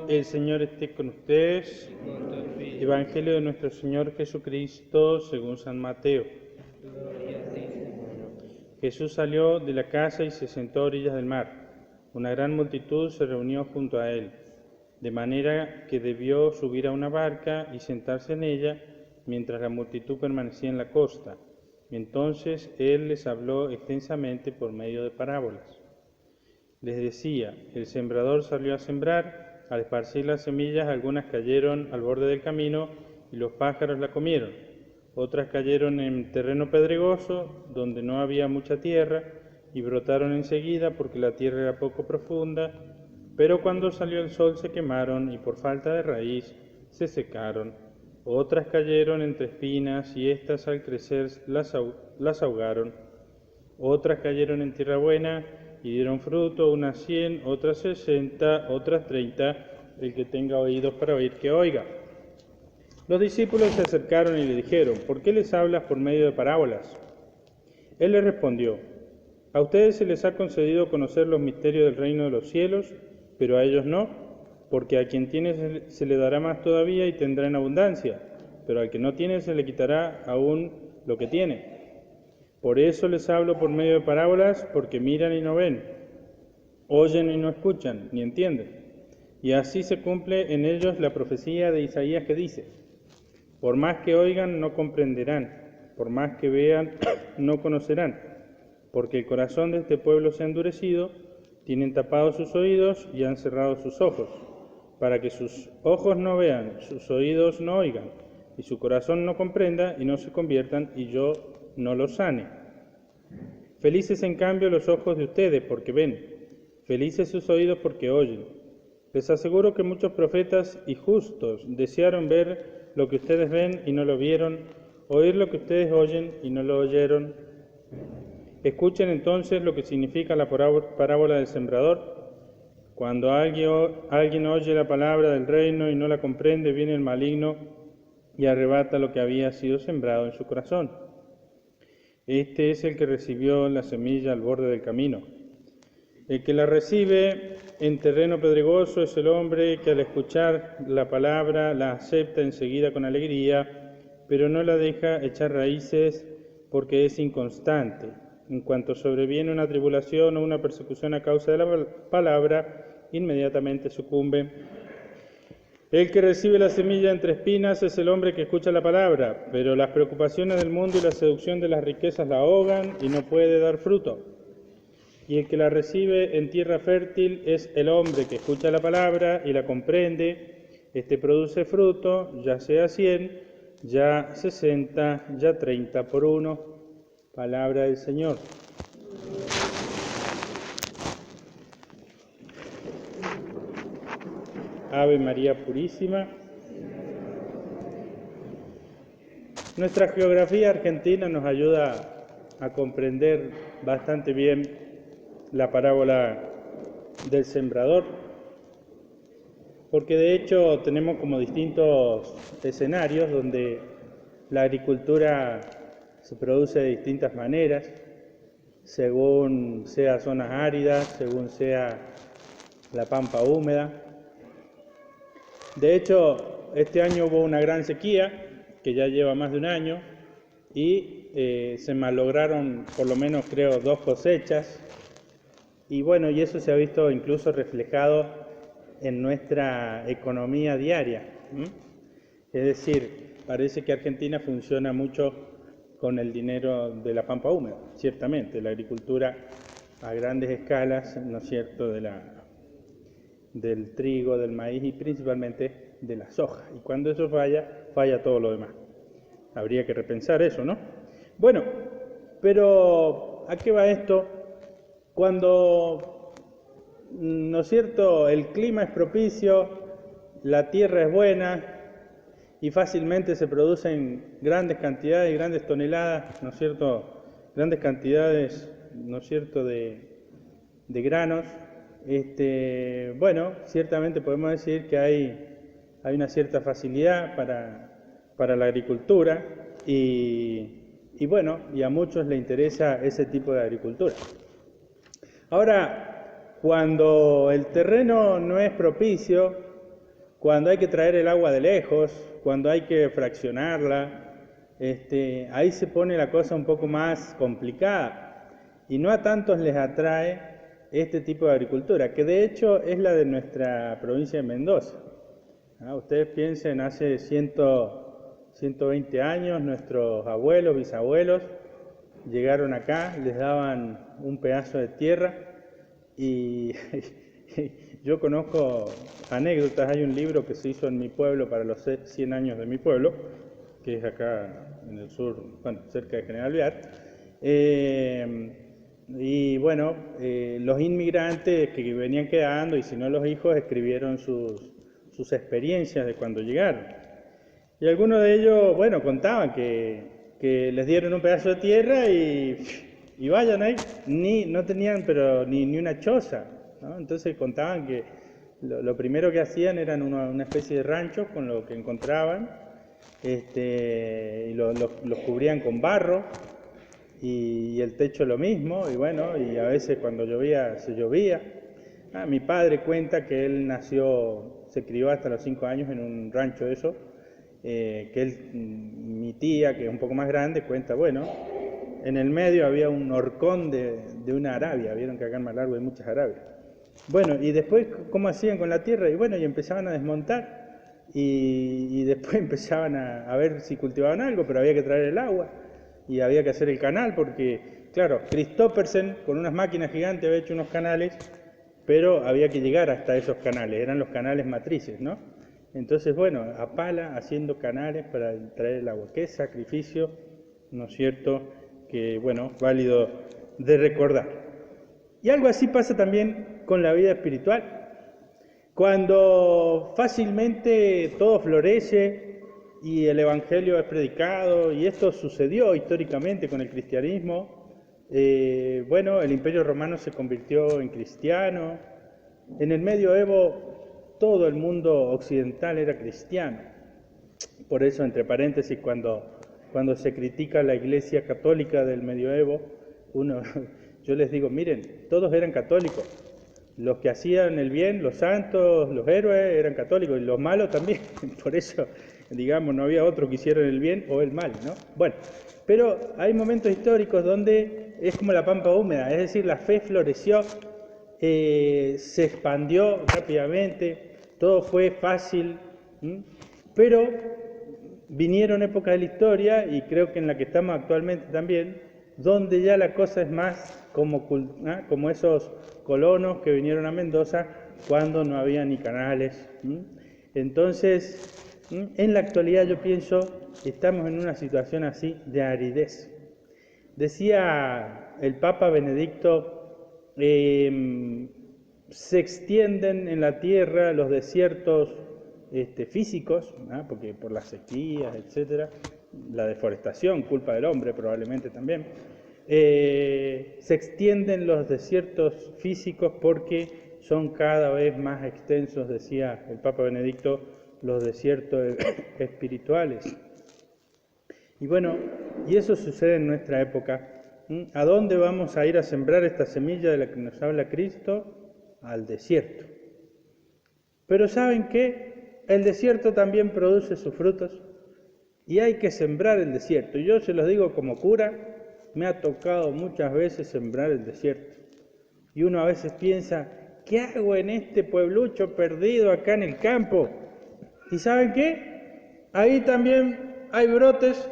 El Señor esté con ustedes. Evangelio de nuestro Señor Jesucristo según San Mateo. Jesús salió de la casa y se sentó a orillas del mar. Una gran multitud se reunió junto a él, de manera que debió subir a una barca y sentarse en ella mientras la multitud permanecía en la costa. Y entonces él les habló extensamente por medio de parábolas. Les decía: el sembrador salió a sembrar. Al esparcir las semillas, algunas cayeron al borde del camino y los pájaros la comieron. Otras cayeron en terreno pedregoso, donde no había mucha tierra, y brotaron enseguida porque la tierra era poco profunda, pero cuando salió el sol se quemaron y por falta de raíz se secaron. Otras cayeron entre espinas y éstas al crecer las ahogaron. Otras cayeron en tierra buena y dieron fruto, unas 100, otras 60, otras 30. El que tenga oídos para oír, que oiga. Los discípulos se acercaron y le dijeron: ¿por qué les hablas por medio de parábolas? Él les respondió: a ustedes se les ha concedido conocer los misterios del reino de los cielos, pero a ellos no, porque a quien tiene se le dará más todavía y tendrá en abundancia, pero al que no tiene se le quitará aún lo que tiene. Por eso les hablo por medio de parábolas, porque miran y no ven, oyen y no escuchan, ni entienden. Y así se cumple en ellos la profecía de Isaías que dice: por más que oigan, no comprenderán, por más que vean, no conocerán, porque el corazón de este pueblo se ha endurecido, tienen tapados sus oídos y han cerrado sus ojos, para que sus ojos no vean, sus oídos no oigan, y su corazón no comprenda y no se conviertan, y yo no los sane. Felices en cambio los ojos de ustedes porque ven, felices sus oídos porque oyen. Les aseguro que muchos profetas y justos desearon ver lo que ustedes ven y no lo vieron, oír lo que ustedes oyen y no lo oyeron. Escuchen entonces lo que significa la parábola del sembrador. Cuando alguien oye la palabra del reino y no la comprende, viene el maligno y arrebata lo que había sido sembrado en su corazón. Este es el que recibió la semilla al borde del camino. El que la recibe en terreno pedregoso es el hombre que al escuchar la palabra la acepta enseguida con alegría, pero no la deja echar raíces porque es inconstante. En cuanto sobreviene una tribulación o una persecución a causa de la palabra, inmediatamente sucumbe. El que recibe la semilla entre espinas es el hombre que escucha la palabra, pero las preocupaciones del mundo y la seducción de las riquezas la ahogan y no puede dar fruto. Y el que la recibe en tierra fértil es el hombre que escucha la palabra y la comprende. Este produce fruto, ya sea 100, ya 60, ya 30 por uno. Palabra del Señor. Ave María Purísima. Nuestra geografía argentina nos ayuda a comprender bastante bien la parábola del sembrador, porque de hecho tenemos como distintos escenarios donde la agricultura se produce de distintas maneras, según sea zonas áridas, según sea la pampa húmeda. De hecho, este año hubo una gran sequía, que ya lleva más de un año, y se malograron por lo menos, creo, 2 cosechas. Y bueno, y eso se ha visto incluso reflejado en nuestra economía diaria. Es decir, parece que Argentina funciona mucho con el dinero de la pampa húmeda, ciertamente, la agricultura a grandes escalas, ¿no es cierto?, del trigo, del maíz y principalmente de la soja. Y cuando eso falla todo lo demás. Habría que repensar eso, ¿no? Bueno, pero ¿a qué va esto? Cuando, ¿no es cierto?, el clima es propicio, la tierra es buena y fácilmente se producen grandes cantidades, grandes toneladas, ¿no es cierto?, grandes cantidades, ¿no es cierto?, de granos. Bueno, ciertamente podemos decir que hay una cierta facilidad para la agricultura y bueno, y a muchos les interesa ese tipo de agricultura. Ahora, cuando el terreno no es propicio, cuando hay que traer el agua de lejos, cuando hay que fraccionarla, ahí se pone la cosa un poco más complicada. Y no a tantos les atrae este tipo de agricultura, que de hecho es la de nuestra provincia de Mendoza. Ustedes piensen, hace 120 años nuestros abuelos, bisabuelos, llegaron acá, les daban un pedazo de tierra y yo conozco anécdotas. Hay un libro que se hizo en mi pueblo para los 100 años de mi pueblo, que es acá en el sur, bueno, cerca de General Vial. Y bueno, los inmigrantes que venían quedando, y si no los hijos, escribieron sus experiencias de cuando llegaron. Y algunos de ellos, bueno, contaban que les dieron un pedazo de tierra y vayan ahí, no tenían pero ni una choza, ¿no? Entonces contaban que lo primero que hacían eran una especie de rancho con lo que encontraban, y los cubrían con barro, y el techo lo mismo, y bueno, y a veces cuando llovía, se llovía. Mi padre cuenta que él se crió hasta los 5 años en un rancho de eso, mi tía, que es un poco más grande, cuenta, bueno, en el medio había un horcón de una arabia, vieron que acá en Malargüe hay muchas arabias. Bueno, y después, ¿cómo hacían con la tierra? Y bueno, y empezaban a desmontar, y después empezaban a ver si cultivaban algo, pero había que traer el agua, y había que hacer el canal, porque, claro, Christophersen con unas máquinas gigantes había hecho unos canales, pero había que llegar hasta esos canales, eran los canales matrices, ¿no? Entonces, bueno, a pala, haciendo canales para traer el agua. Qué sacrificio, ¿no es cierto?, que, bueno, válido de recordar. Y algo así pasa también con la vida espiritual. Cuando fácilmente todo florece y el Evangelio es predicado, y esto sucedió históricamente con el cristianismo, bueno, el Imperio Romano se convirtió en cristiano. En el medioevo todo el mundo occidental era cristiano. Por eso, entre paréntesis, cuando se critica la Iglesia católica del medioevo, yo les digo, miren, todos eran católicos. Los que hacían el bien, los santos, los héroes, eran católicos, y los malos también. Por eso, digamos, no había otro que hiciera el bien o el mal, ¿no? Bueno, pero hay momentos históricos donde es como la pampa húmeda, es decir, la fe floreció, se expandió rápidamente, todo fue fácil, pero vinieron épocas de la historia, y creo que en la que estamos actualmente también, donde ya la cosa es más como esos colonos que vinieron a Mendoza cuando no había ni canales. Entonces, en la actualidad yo pienso, estamos en una situación así de aridez. Decía el Papa Benedicto, se extienden en la tierra los desiertos físicos, porque por las sequías, etcétera, la deforestación, culpa del hombre probablemente también, se extienden los desiertos físicos porque son cada vez más extensos, decía el Papa Benedicto, los desiertos espirituales. Y bueno, y eso sucede en nuestra época. ¿A dónde vamos a ir a sembrar esta semilla de la que nos habla Cristo? Al desierto. Pero ¿saben qué? El desierto también produce sus frutos, y hay que sembrar el desierto. Yo se los digo como cura, me ha tocado muchas veces sembrar el desierto. Y uno a veces piensa, ¿qué hago en este pueblucho perdido acá en el campo? ¿Y saben qué? Ahí también hay brotes,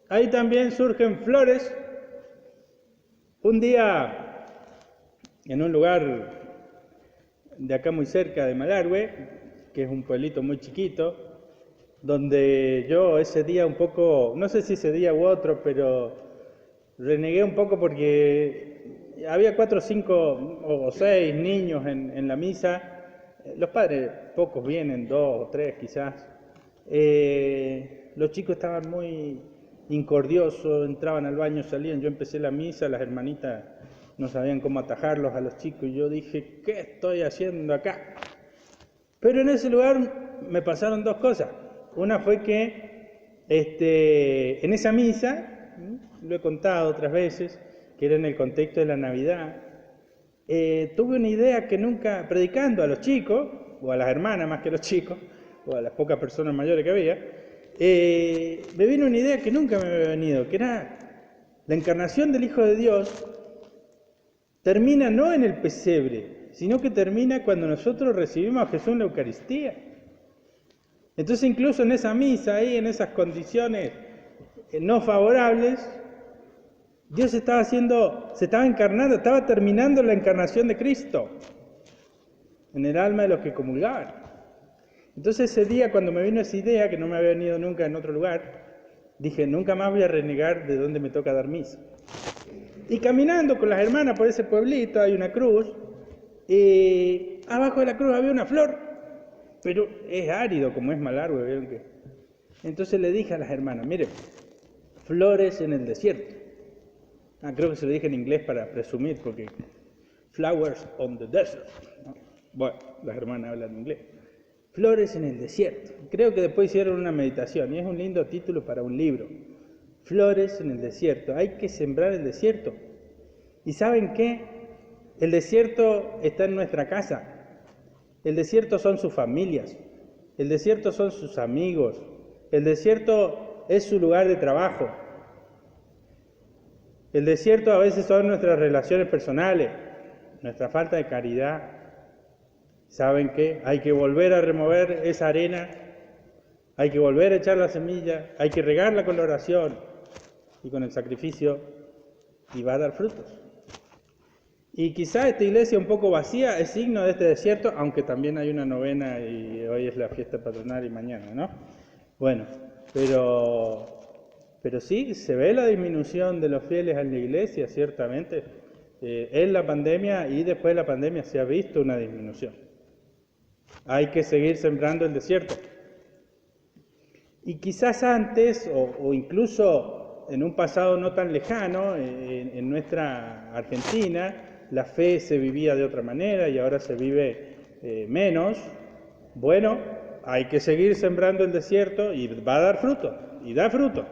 ahí también surgen flores. Un día, en un lugar de acá muy cerca de Malargüe, que es un pueblito muy chiquito, donde yo ese día un poco, no sé si ese día u otro, pero renegué un poco porque había 4, 5 o 6 niños en la misa. Los padres, pocos vienen, 2 o 3 quizás. Los chicos estaban muy incordiosos, entraban al baño, salían. Yo empecé la misa, las hermanitas no sabían cómo atajarlos a los chicos, y yo dije, ¿qué estoy haciendo acá? Pero en ese lugar me pasaron 2 cosas. Una fue que en esa misa, lo he contado otras veces, que era en el contexto de la Navidad, tuve una idea que nunca, predicando a los chicos, o a las hermanas más que a los chicos, o a las pocas personas mayores que había, me vino una idea que nunca me había venido, que era la encarnación del Hijo de Dios termina no en el pesebre, sino que termina cuando nosotros recibimos a Jesús en la Eucaristía. Entonces incluso en esa misa, ahí en esas condiciones no favorables, Dios se estaba encarnando, estaba terminando la encarnación de Cristo en el alma de los que comulgaban. Entonces ese día, cuando me vino esa idea, que no me había venido nunca en otro lugar, dije, nunca más voy a renegar de dónde me toca dar misa. Y caminando con las hermanas por ese pueblito, hay una cruz, y abajo de la cruz había una flor, pero es árido, como es Malargüe, ¿vieron que? Entonces le dije a las hermanas, miren, flores en el desierto. Creo que se lo dije en inglés para presumir, porque flowers on the desert, ¿no? Bueno, las hermanas hablan inglés. Flores en el desierto. Creo que después hicieron una meditación, y es un lindo título para un libro. Flores en el desierto. Hay que sembrar el desierto. ¿Y saben qué? El desierto está en nuestra casa. El desierto son sus familias. El desierto son sus amigos. El desierto es su lugar de trabajo. El desierto a veces son nuestras relaciones personales, nuestra falta de caridad. ¿Saben qué? Hay que volver a remover esa arena, hay que volver a echar la semilla, hay que regarla con la oración y con el sacrificio, y va a dar frutos. Y quizá esta iglesia un poco vacía es signo de este desierto, aunque también hay una novena y hoy es la fiesta patronal y mañana, ¿no? Bueno, pero sí, se ve la disminución de los fieles en la iglesia, ciertamente. En la pandemia y después de la pandemia se ha visto una disminución. Hay que seguir sembrando el desierto. Y quizás antes, o incluso en un pasado no tan lejano, en nuestra Argentina, la fe se vivía de otra manera y ahora se vive menos. Bueno, hay que seguir sembrando el desierto y va a dar fruto, y da fruto.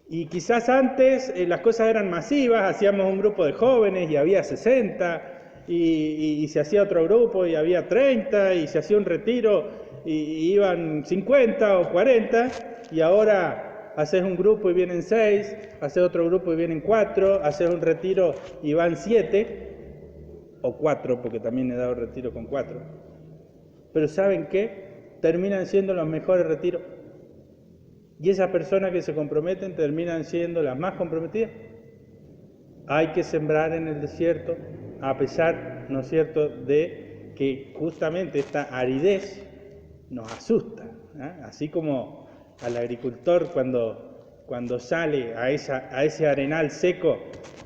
Y quizás antes las cosas eran masivas, hacíamos un grupo de jóvenes y había 60, y se hacía otro grupo y había 30, y se hacía un retiro y iban 50 o 40, y ahora haces un grupo y vienen 6, haces otro grupo y vienen 4, haces un retiro y van 7, o 4, porque también he dado retiro con 4. Pero ¿saben qué? Terminan siendo los mejores retiros. Y esas personas que se comprometen terminan siendo las más comprometidas. Hay que sembrar en el desierto, a pesar, ¿no es cierto?, de que justamente esta aridez nos asusta, ¿eh? Así como al agricultor cuando sale a ese arenal seco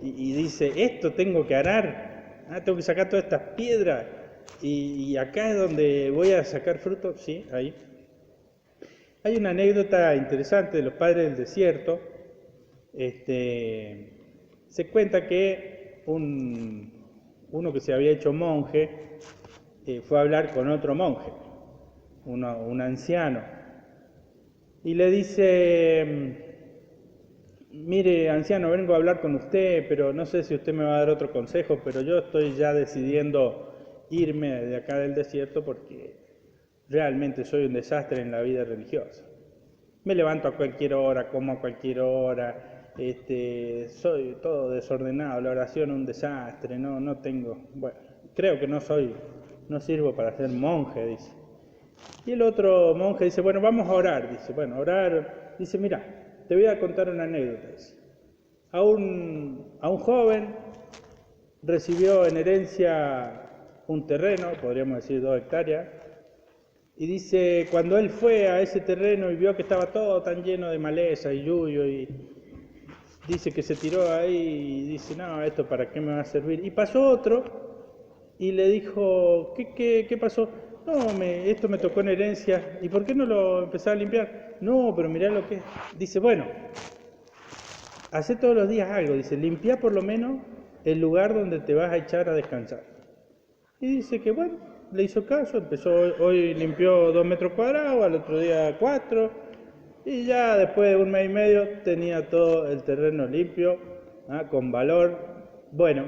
y dice, esto tengo que arar, tengo que sacar todas estas piedras, y acá es donde voy a sacar fruto, sí, ahí. Hay una anécdota interesante de los padres del desierto. Se cuenta que uno que se había hecho monje fue a hablar con otro monje, un anciano, y le dice, mire, anciano, vengo a hablar con usted, pero no sé si usted me va a dar otro consejo, pero yo estoy ya decidiendo irme de acá del desierto porque realmente soy un desastre en la vida religiosa. Me levanto a cualquier hora, como a cualquier hora, soy todo desordenado, la oración un desastre, no tengo, bueno, creo que no sirvo para ser monje, dice. Y el otro monje dice, bueno, vamos a orar, dice, bueno, orar, dice, mira, te voy a contar una anécdota, dice. A un joven recibió en herencia un terreno, podríamos decir 2 hectáreas, y dice, cuando él fue a ese terreno y vio que estaba todo tan lleno de maleza y yuyo, y dice que se tiró ahí y dice, no, esto para qué me va a servir. Y pasó otro y le dijo, ¿qué pasó? No, esto me tocó en herencia, ¿y por qué no lo empezás a limpiar? No, pero mirá lo que es. Dice, bueno, hacé todos los días algo, dice, limpia por lo menos el lugar donde te vas a echar a descansar. Y dice que bueno, le hizo caso, empezó, hoy limpió 2 metros cuadrados, al otro día 4, y ya después de 1 mes y medio tenía todo el terreno limpio, con valor. Bueno,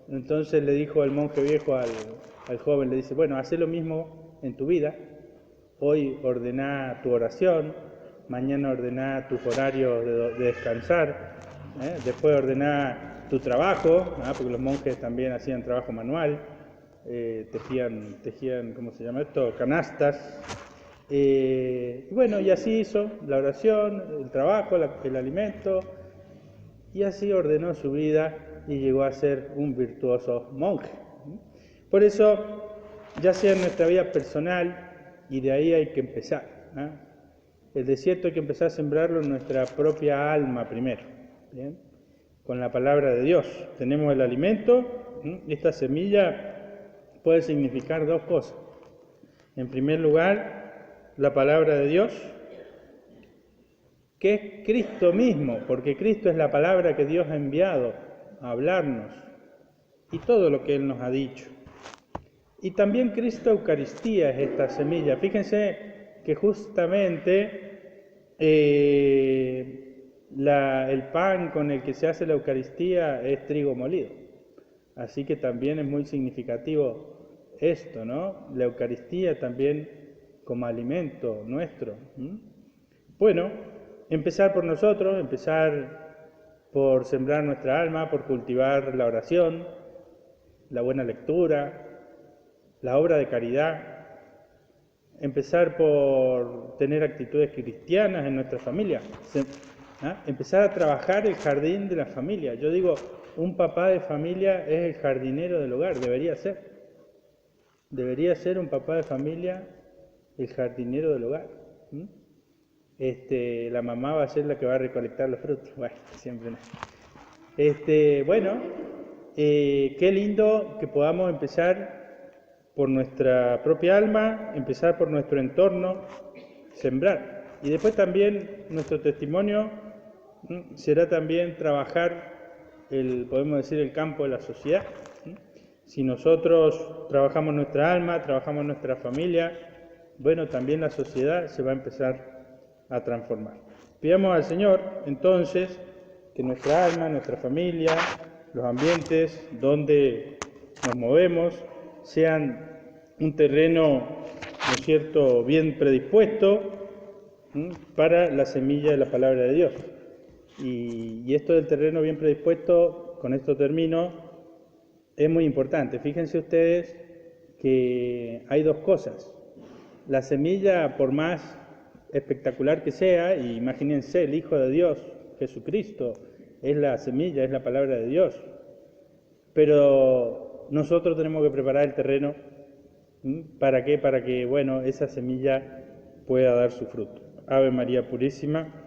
entonces le dijo el monje viejo al joven, le dice, bueno, haz lo mismo en tu vida. Hoy ordená tu oración, mañana ordená tus horarios de descansar, después ordená tu trabajo, porque los monjes también hacían trabajo manual, tejían, ¿cómo se llama esto?, canastas. Bueno, y así hizo la oración, el trabajo, el alimento, y así ordenó su vida y llegó a ser un virtuoso monje. Por eso, ya sea en nuestra vida personal, y de ahí hay que empezar, el desierto hay que empezar a sembrarlo en nuestra propia alma primero, ¿bien? Con la palabra de Dios. Tenemos el alimento, esta semilla puede significar dos cosas. En primer lugar, la palabra de Dios, que es Cristo mismo, porque Cristo es la palabra que Dios ha enviado a hablarnos y todo lo que Él nos ha dicho. Y también Cristo Eucaristía es esta semilla. Fíjense que justamente el pan con el que se hace la Eucaristía es trigo molido. Así que también es muy significativo esto, ¿no? La Eucaristía también como alimento nuestro. Bueno, empezar por nosotros, empezar por sembrar nuestra alma, por cultivar la oración, la buena lectura, la obra de caridad, empezar por tener actitudes cristianas en nuestra familia, empezar a trabajar el jardín de la familia. Yo digo, un papá de familia es el jardinero del hogar, debería ser un papá de familia el jardinero del hogar. La mamá va a ser la que va a recolectar los frutos. Bueno, siempre no. Qué lindo que podamos empezar por nuestra propia alma, empezar por nuestro entorno, sembrar. Y después también nuestro testimonio será también trabajar, podemos decir, el campo de la sociedad. Si nosotros trabajamos nuestra alma, trabajamos nuestra familia, bueno, también la sociedad se va a empezar a transformar. Pidamos al Señor, entonces, que nuestra alma, nuestra familia, los ambientes donde nos movemos, sean un terreno, ¿no es cierto?, bien predispuesto para la semilla de la palabra de Dios. Y esto del terreno bien predispuesto, con esto termino, es muy importante. Fíjense ustedes que hay dos cosas. La semilla, por más espectacular que sea, y imagínense, el Hijo de Dios, Jesucristo, es la semilla, es la palabra de Dios. Pero nosotros tenemos que preparar el terreno. ¿Para qué? Para que, esa semilla pueda dar su fruto. Ave María Purísima.